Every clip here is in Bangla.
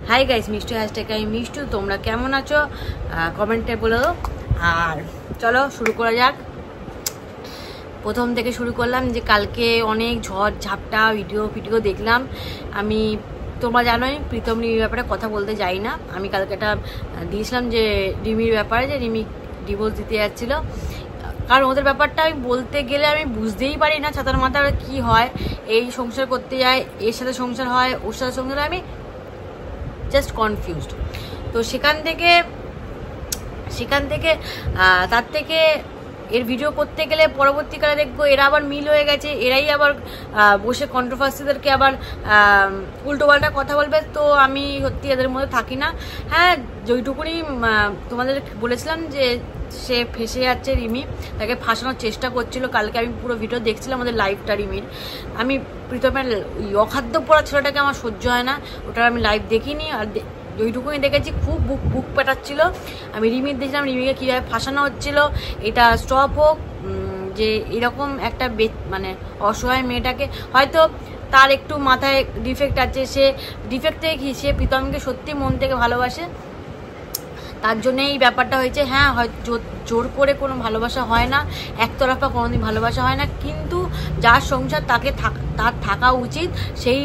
হাই গাইস, মিষ্টু হ্যাশট্যাগ আমি মিষ্টু। তোমরা কেমন আছো কমেন্টে বলে দাও। আর চলো শুরু করা যাক। প্রথম থেকে শুরু করলাম যে কালকে অনেক ঝড় ঝাপটা ভিডিও দেখলাম। আমি তোমরা জানোই প্রীতম রিমির ব্যাপারে কথা বলতে যাই না। আমি কালকে একটা দিয়েছিলাম যে রিমির ব্যাপারে, যে রিমি ডিভোর্স দিতে যাচ্ছিলো। কারণ ওদের ব্যাপারটা আমি বলতে গেলে আমি বুঝতেই পারি না ছাতার মাথার কি হয়। এই সংসার করতে যায়, এর সাথে সংসার হয়, ওর সাথে সংসার হয়, আমি জাস্ট কনফিউজড। তো সেখান থেকে তার থেকে এর ভিডিও করতে গেলে পরবর্তীকালে দেখবো এরা আবার মিল হয়ে গেছে, এরাই আবার বসে কন্ট্রোভার্সিদেরকে আবার উল্টোপাল্টা কথা বলবে। তো আমি সত্যি এদের মধ্যে থাকি না। হ্যাঁ, যেইটুকুনি তোমাদের বলেছিলাম যে সে ফেসে যাচ্ছে, রিমি তাকে ফাঁসানোর চেষ্টা করছিল। কালকে আমি পুরো ভিডিও দেখছিলাম আমাদের লাইভটা রিমির। আমি প্রীতমের অখাদ্য পড়া ছেলেটাকে আমার সহ্য হয় না, ওটা আমি লাইভ দেখিনি। আর ওইটুকুনি দেখেছি, খুব বুক পেটাচ্ছিল। আমি রিমির দেখছিলাম রিমিকে কীভাবে ফাঁসানো হচ্ছিল। এটা স্টপ হোক, যে এরকম একটা মানে অসহায় মেয়েটাকে, হয়তো তার একটু মাথায় ডিফেক্ট আছে, সে ডিফেক্ট থেকে কি সে প্রীতমকে সত্যি মন থেকে ভালোবাসে, তার জন্য এই ব্যাপারটা হয়েছে। হ্যাঁ, হয়তো জোর করে কোনো ভালোবাসা হয় না, একতরফা কোনোদিন ভালোবাসা হয় না, কিন্তু যার সংসার তার থাকা উচিত, সেই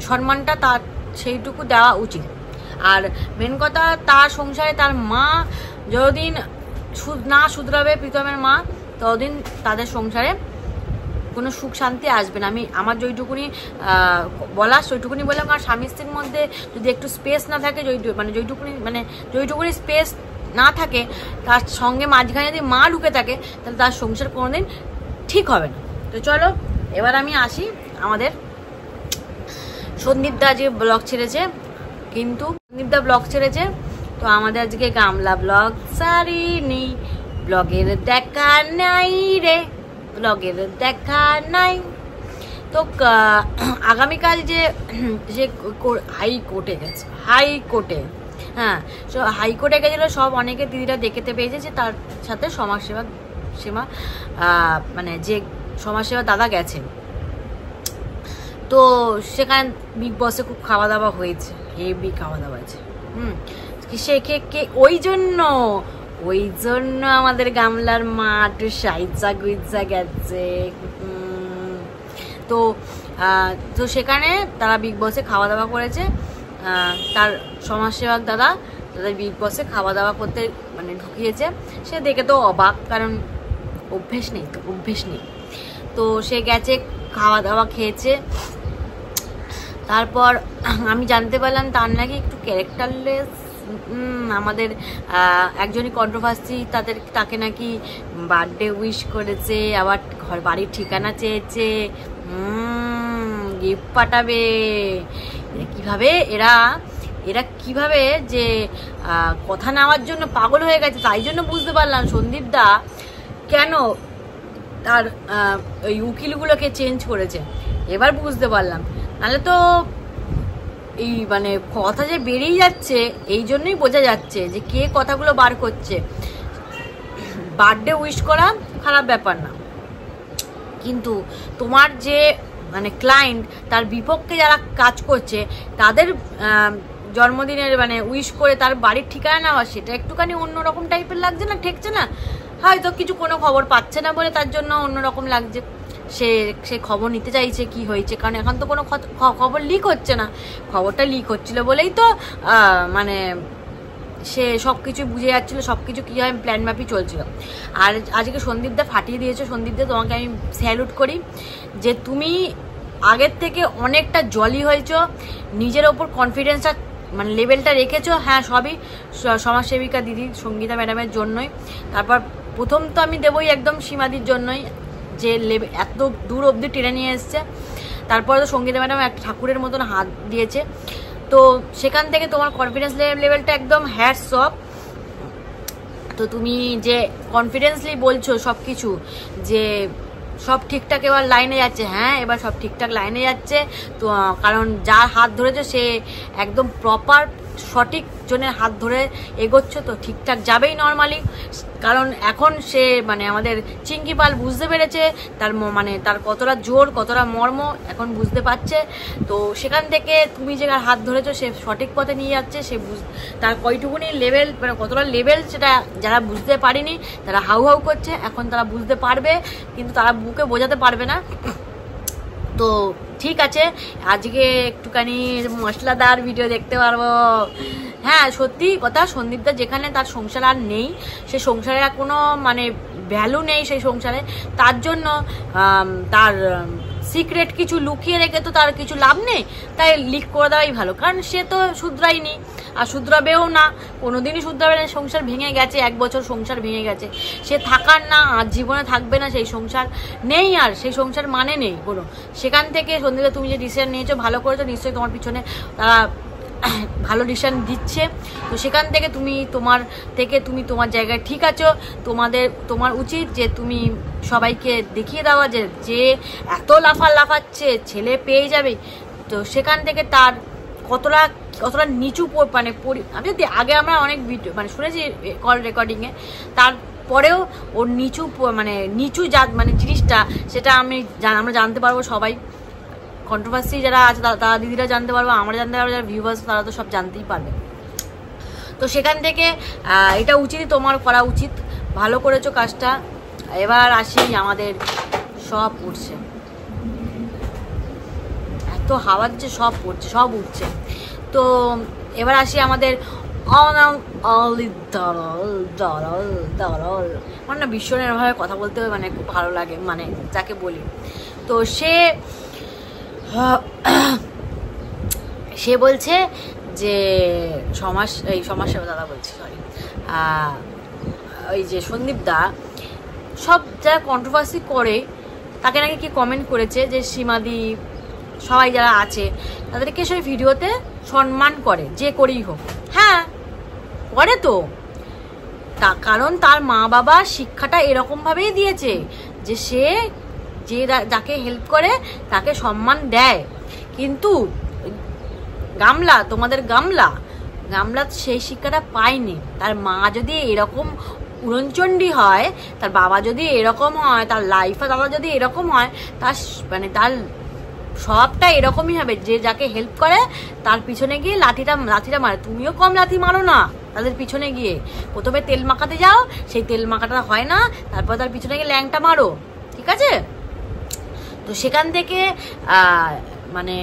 সম্মানটা তার সেইটুকু দেওয়া উচিত। আর মেন কথা, তার সংসারে তার মা যতদিন না শুধরাবে প্রীতমের মা, ততদিন তাদের সংসারে কোনো সুখ শান্তি আসবে না। আমি আমার যেইটুকুনি বলার সেইটুকুনি বললাম। আর স্বামী স্ত্রীর মধ্যে যদি একটু স্পেস না থাকে, যেইটুকুনি স্পেস না থাকে, তার সঙ্গে মাঝখানে যদি মা ঢুকে থাকে, তাহলে তার সংসার কোনোদিন ঠিক হবে না। তো চলো এবার আমি আসি। আমাদের সন্দীপদা যে ব্লগ ছেড়েছে, কিন্তু সন্দীপদা ব্লগ ছেড়েছে, তো আমাদের আজকে গামলা ব্লগ সারিনি, ব্লগের দেখা নাই রে, ব্লগের দেখা নাই। তো আগামীকাল যে হাইকোর্টে গেছে, হাইকোর্টে, হ্যাঁ, সো হাইকোর্টে গেছিল সব, অনেকে দিদিরা দেখতে পেয়েছে যে তার সাথে সমাজসেবা মানে যে সমাজসেবা দাদা গেছেন। তো সেখানে বিগ বসে খুব খাওয়া দাওয়া হয়েছে, হেভি খাওয়া দাওয়া হয়েছে। ওই জন্য আমাদের গামলার মা একটু সাইজা গুইজা গেছে। তো সেখানে তারা বিগ বসে খাওয়া দাওয়া করেছে। তার সমাজসেবক দাদা তাদের বিগ বসে খাওয়া দাওয়া করতে মানে ঢুকিয়েছে। সে দেখে তো অবাক, কারণ অভ্যেস নেই। তো সে গেছে, খাওয়া দাওয়া খেয়েছে। তারপর আমি জানতে পারলাম তার নাকি একটু ক্যারেক্টারলেস। আমাদের একজনই কন্ট্রোভার্সি, তাকে নাকি বার্থডে উইশ করেছে, আবার বাড়ির ঠিকানা চেয়েছে, গিফট পাঠাবে। কিভাবে এরা কিভাবে যে কথা নেওয়ার জন্য পাগল হয়ে গেছে। তাই জন্য বুঝতে পারলাম সন্দীপদা কেন তার ওই উকিলগুলোকে চেঞ্জ করেছে। এবার বুঝতে পারলাম, নাহলে তো এই মানে কথা যে বেরিয়ে যাচ্ছে, এই জন্যই বোঝা যাচ্ছে যে কে কথাগুলো বার করছে। বার্থডে উইশ করা খারাপ ব্যাপার না, কিন্তু তোমার যে মানে ক্লায়েন্ট, তার বিপক্ষে যারা কাজ করছে, তাদের জন্মদিনের মানে উইশ করে তার বাড়ির ঠিকানা নেওয়া, সেটা একটুখানি অন্যরকম টাইপের লাগছে না? ঠেকছে না? হয়তো কোনো খবর পাচ্ছে না বলে তার জন্য অন্যরকম লাগছে। সে খবর নিতে চাইছে কি হয়েছে, কারণ এখন তো কোনো খবর লিক হচ্ছে না। খবরটা লিক হচ্ছিল বলেই তো মানে সে সব কিছু বুঝে যাচ্ছিলো, সব কিছু কী হয় প্ল্যান ম্যাপই চলছিল। আর আজকে সন্দীপদা ফাটিয়ে দিয়েছে। সন্দীপদা, তোমাকে আমি স্যালুট করি যে তুমি আগের থেকে অনেকটা জলি হয়েছো, নিজের ওপর কনফিডেন্সটা মানে লেভেলটা রেখেছো। হ্যাঁ, সবই সমাজসেবিকা দিদি সঙ্গীতা ম্যাডামের জন্যই। তারপর প্রথম তো আমি দেবই একদম সীমাদির জন্যই, যে এত দূর অবধি টেনে নিয়ে এসছে। তারপরে তো সঙ্গীতা ম্যাডাম এক ঠাকুরের মতন হাত দিয়েছে। তো সেখান থেকে তোমার কনফিডেন্স লেভেলটা একদম হ্যাটস অফ। তো তুমি যে কনফিডেন্সলি বলছো সব কিছু, যে সব ঠিকঠাক এবার লাইনে যাচ্ছে। হ্যাঁ, এবার সব ঠিকঠাক লাইনে যাচ্ছে। তো কারণ যার হাত ধরেছে সে একদম প্রপার সঠিক জনের হাত ধরে এগোচ্ছ তো ঠিকঠাক যাবেই নর্মালি। কারণ এখন সে মানে আমাদের চিঙ্কি পাল বুঝতে পেরেছে তার মানে তার কতটা জোর কতটা মর্ম এখন বুঝতে পারছে। তো সেখান থেকে তুমি যে হাত ধরেছো সে সঠিক পথে নিয়ে যাচ্ছে, সে তার কয়টুকুনি লেভেল মানে কতটা লেভেল সেটা যারা বুঝতে পারেনি তারা হাউ হাউ করছে, এখন তারা বুঝতে পারবে কিন্তু তারা বুকে বোঝাতে পারবে না। তো ঠিক আছে, আজকে একটুখানি মশলাদার ভিডিও দেখতে পারবো। হ্যাঁ সত্যি কথা, সন্দীপদা যেখানে তার সংসার আর নেই, সে সংসারে কোনো মানে ভ্যালু নেই সেই সংসারে, তার জন্য তার সিক্রেট কিছু লুকিয়ে রেখে তো তার কিছু লাভ নেই, তাই লিক করে দেওয়াই ভালো। কারণ সে তো শুধরায়নি আর শুধরাবেও না, কোনোদিনই শুধরাবে না। সংসার ভেঙে গেছে, 1 বছর সংসার ভেঙে গেছে, সে থাকার না আর জীবনে থাকবে না, সেই সংসার নেই আর সেই সংসার মানে নেই কোনো। সেখান থেকে সন্দীপদা তুমি যে ডিসিশন নিয়েছো ভালো করেছো, নিশ্চয়ই তোমার পিছনে তারা ভালো ডিসিশন দিচ্ছে। তো সেখান থেকে তুমি তোমার জায়গায় ঠিক আছো। তোমার উচিত যে তুমি সবাইকে দেখিয়ে দেওয়া যে এত লাফাচ্ছে ছেলে পেয়ে যাবে। তো সেখান থেকে তার কতটা নিচু মানে আমি যদি আগে আমরা অনেক ভিডিও মানে শুনেছি কল রেকর্ডিংয়ে, তারপরেও ওর নিচু জাত মানে জিনিসটা সেটা আমরা জানতে পারবো সবাই। কন্ট্রোভার্সি যারা আছে তারা দিদিরা জানতে পারবো, আমরা জানতে পারবো, যারা ভিউয়ার্স তারা তো সব জানতেই পারবে। তো সেখান থেকে এটা উচিতই তোমার করা উচিত, ভালো করেছো কাজটা। এবার আসি, আমাদের সব উঠছে, এত হাওয়ার যে সব পড়ছে সব উঠছে। তো এবার আসি আমাদের আমার না ভীষণ এরভাবে কথা বলতে মানে খুব ভালো লাগে, মানে যাকে বলি। তো সে বলছে যে সমাজসেবা দাদা বলছে সরি ওই যে সন্দীপ দা সব যারা কন্ট্রোভার্সি করে তাকে নাকি কি কমেন্ট করেছে যে সীমাদি সবাই যারা আছে তাদেরকে সেই ভিডিওতে সম্মান করে, যে করেই হোক। হ্যাঁ করে তো, কারণ তার মা বাবা শিক্ষাটা এরকমভাবেই দিয়েছে যে সে যাকে হেল্প করে তাকে সম্মান দেয়। কিন্তু তোমাদের গামলা সেই শিক্ষাটা পায়নি। তার মা যদি এরকম উড়নচণ্ডী হয়, তার বাবা যদি এরকম হয়, তার লাইফে দাদা যদি এরকম হয়, তার সবটা এরকমই হবে। যে যাকে হেল্প করে তার পিছনে গিয়ে লাঠিটা মারে। তুমিও কম লাঠি মারো না তাদের পিছনে গিয়ে, প্রথমে তেল মাখাতে যাও, সেই তেল মাখাটা হয় না, তারপর তার পিছনে গিয়ে ল্যাংটা মারো, ঠিক আছে? তো সেখান থেকে মানে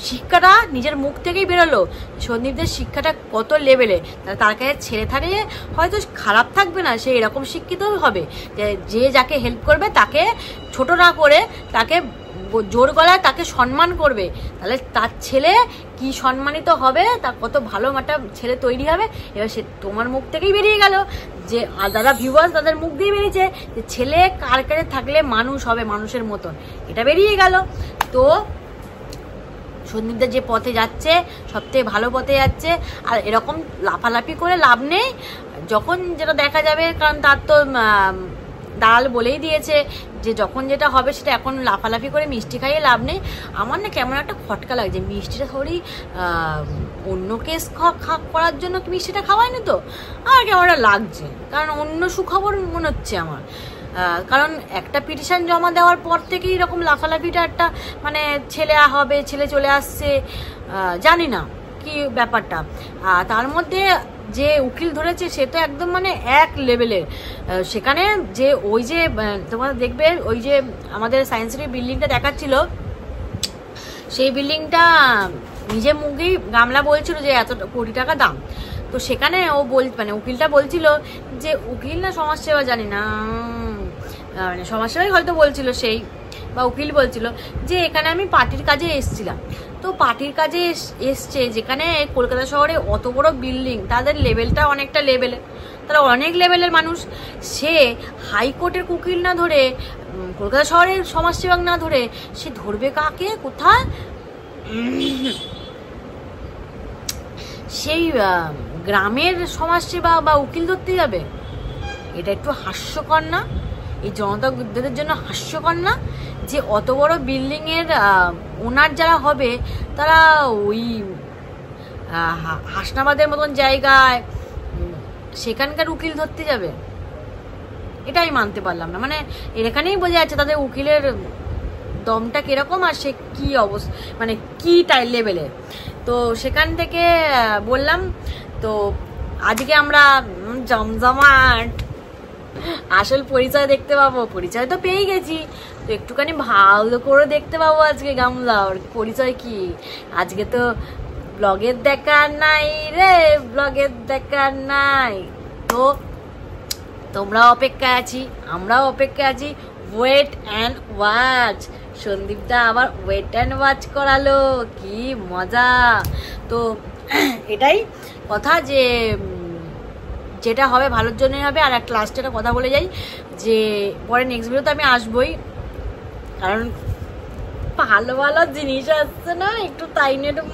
শিক্ষাটা নিজের মুখ থেকেই বেরোলো। সন্দীপদের শিক্ষাটা কত লেভেলে, তার কাছে ছেলে থাকলে হয়তো খারাপ থাকবে না, সে এরকম শিক্ষিত হবে যে যাকে হেল্প করবে তাকে ছোট না করে তাকে জোর গলায় তাকে সম্মান করবে। তাহলে তার ছেলে কি সম্মানিত হবে, তার কত ভালো একটা ছেলে তৈরি হবে। এবার সে তোমার মুখ থেকেই বেরিয়ে গেল, যে যারা ভিউয়ার্স তাদের মুখ দিয়ে বেরিয়েছে যে ছেলে কার কাছে থাকলে মানুষ হবে, মানুষের মতন, এটা বেরিয়ে গেল। তো সন্দীপদা যে পথে যাচ্ছে সবথেকে ভালো পথে যাচ্ছে, আর এরকম লাফালাফি করে লাভ নেই। যখন যেটা দেখা যাবে, কারণ তার তো দালাল বলেই দিয়েছে যে যখন যেটা হবে সেটা, এখন লাফালাফি করে মিষ্টি খাইয়ে লাভ নেই। আমার না কেমন একটা খটকা লাগছে, মিষ্টিটা থোড়ি অন্য কেস করার জন্য মিষ্টিটা খাওয়ায়নি তো, আর কেমন একটা লাগছে, কারণ অন্য সুখবর মনে হচ্ছে আমার। কারণ একটা পিটিশন জমা দেওয়ার পর থেকেই এরকম লাফালাফিটা একটা মানে ছেলে হবে, ছেলে চলে আসছে, জানি না কি ব্যাপারটা। তার মধ্যে যে উকিল ধরেছে সে তো একদম মানে এক লেভেলের। সেখানে যে ওই যে তোমরা দেখবে ওই যে আমাদের সায়েন্স সিটি বিল্ডিংটা দেখাচ্ছিল, সেই বিল্ডিংটা নিজে মুখেই গামলা বলছিল যে এত কোটি টাকা দাম। তো সেখানে ও মানে উকিলটা বলছিল যে, উকিল না সমাজসেবা জানি না, মানে সমাজসেবাই হয়তো বলছিল সেই, বা উকিল বলছিল যে এখানে আমি পার্টির কাজে এসছিলাম। তো পার্টির কাজে এসছে যেখানে কলকাতা শহরে অত বড় বিল্ডিং, তাদের লেভেলটা অনেকটা লেভেলে, তারা অনেক লেভেলের মানুষ। সে হাইকোর্টের উকিল না ধরে, কলকাতা শহরের সমাজসেবক না ধরে, সে ধরবে কাকে, কোথায়? সেই গ্রামের সমাজসেবা বা উকিল ধরতে যাবে। এটা একটু হাস্যকর না? এই জনতাদের জন্য হাস্যকর না যে অত বড় বিল্ডিং এর ওনার যারা হবে তারা ওই হাসনাবাদের মতন জায়গায় সেখানকার উকিল ধরতে যাবে? এটাই মানতে পারলাম না। মানে এখানেই বোঝা যাচ্ছে তাদের উকিলের দমটা কিরকম আর সে কি অবস্থা, মানে কি লেভেলের। তো সেখান থেকে বললাম তো আজকে আমরা জমজমাট আসল পরিচয় দেখতে পাবো। পরিচয় তো পেয়ে গেছি, তো একটুখানি ভালো করে দেখতে পাবো আজকে গামলার পরিচয় কি। আজকে তো ব্লগের দেখা নাই রে, ব্লগের দেখা নাই। তো তোমরা অপেক্ষায় আছি, আমরাও অপেক্ষায় আছি। Wait and watch. সন্দীপদা আবার ওয়েট অ্যান্ড ওয়াচ করালো, কি মজা। তো এটাই কথা যে যেটা হবে ভালোর জন্যই হবে। আর একটা লাস্টে একটা কথা বলে যাই যে পরে নেক্সট ভিডিওতে আমি আসবই, কারণ ভালো ভালো জিনিস আসছে না, একটু তাই নিয়ে একটু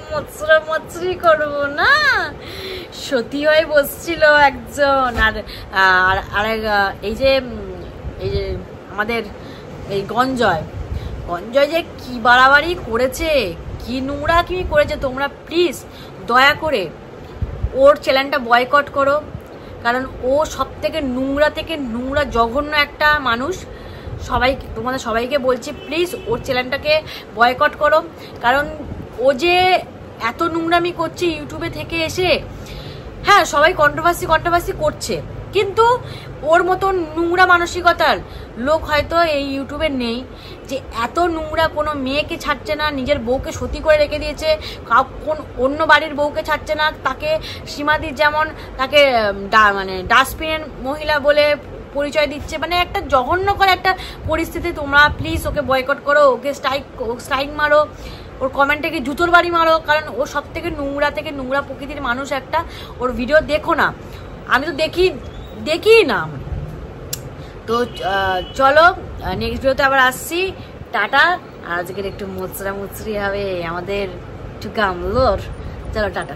মচরি করবো না। সতী হয়ে বসছিল একজন। আর এই যে আমাদের এই গঞ্জয় যে কি বাড়াবাড়ি করেছে, কি নোংরা কি করেছে, তোমরা প্লিজ দয়া করে ওর চ্যানেলটা বয়কট করো। কারণ ও সব থেকে নোংরা জঘন্য একটা মানুষ। তোমাদের সবাইকে বলছি প্লিজ ওর চ্যানেলটাকে বয়কট করো। কারণ ও যে এত নোংরামি করছে ইউটিউবে থেকে এসে, হ্যাঁ সবাই কন্ট্রোভার্সি করছে, কিন্তু ওর মতন নোংরা মানসিকতার লোক হয়তো এই ইউটিউবে নেই, যে এত নোংরা কোনো মেয়েকে ছাড়ছে না, নিজের বউকে সতী করে রেখে দিয়েছে, অন্য বাড়ির বউকে ছাড়ছে না। তাকে সীমাদির যেমন তাকে মানে ডাস্টবিনের মহিলা বলে পরিচয় দিচ্ছে, মানে একটা জঘন্যকর একটা পরিস্থিতি। তোমরা প্লিজ ওকে বয়কট করো, ওকে স্ট্রাইক মারো, ওর কমেন্টে গিয়ে জুতোর বাড়ি মারো। কারণ ও সব থেকে নোংরা প্রকৃতির মানুষ একটা। ওর ভিডিও দেখো না, আমি তো দেখি না। তো চলো নেক্সট ভিডিওতে আবার আসছি। টাটা। আজকের একটু মুচড়ি হবে আমাদের একটু গামলোর। চলো টাটা।